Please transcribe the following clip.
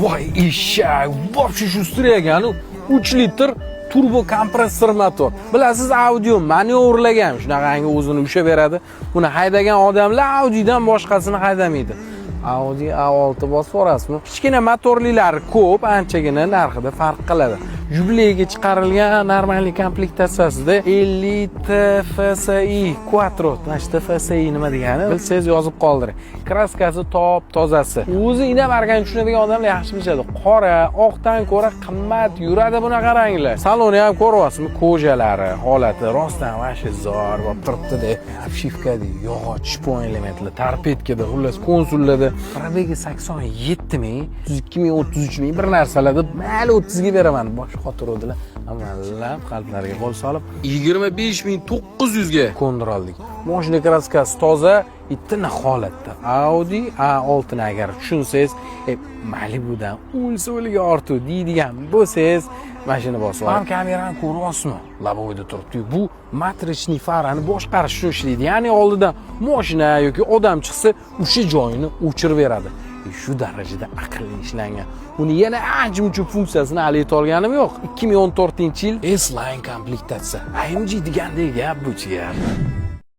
Voy eshak, вообще shu ekan, 3 litr turbo kompressor motor. Bilasiz, audio manyovrlagan, shunaqangi o'zini ushaveradi. Buni haydagan odamlar Audi'dan boshqasini haydamaydi. Audi A6 bosib borasizmi? Kichkina motorlilari ko'p, anchagina narxida farq qiladi. Jubileyga chiqarilgan normal komplektatsiyasida 50 TFSI Quattro. Mana shu TFSI nima degani? Bilsangiz yozib qoldiring. Kraskasi top tozasi. O'zi ina bargan tushunadigan odamlar yaxshi biladi. Qora, oqdan ko'ra qimmat yuradi bunaqa ranglar. Saloni ham ko'ryapsizmi? Ko'jalari, holati rostdan vashe zo'r bo'lib turibdi-da. Obshivkada yog'och shpon elementlar, torpedkada, xullas konsullarda probegi 87 ming, 32 ming, 33 ming bir narsalarda mayli 30 ga beraman. Bosh xotirodilar. Amallab qalblariga qo'l solib 25900 ga ko'ndiroldik. Mashina kraskasi toza, ittina holatda. Audi A6 ni agar tushunsangiz, Malibudan o'lsa-o'liga ortib deydigan bo'lsangiz, mashina bosib oling. Kamerani ko'ryapsizmi? Laboyda turibdi. Bu matrichniy farani boshqarish uchun ishlaydi. Ya'ni oldidan mashina yoki odam chiqsa, o'sha joyini o'chirib beradi. Shu darajada aqlli ishlangan. Uni yana ancha-muncha funksiyasini hali yeta olganim yo'q. 2014-yil S-Line komplektatsiya. AMG degandek gap bu-chi.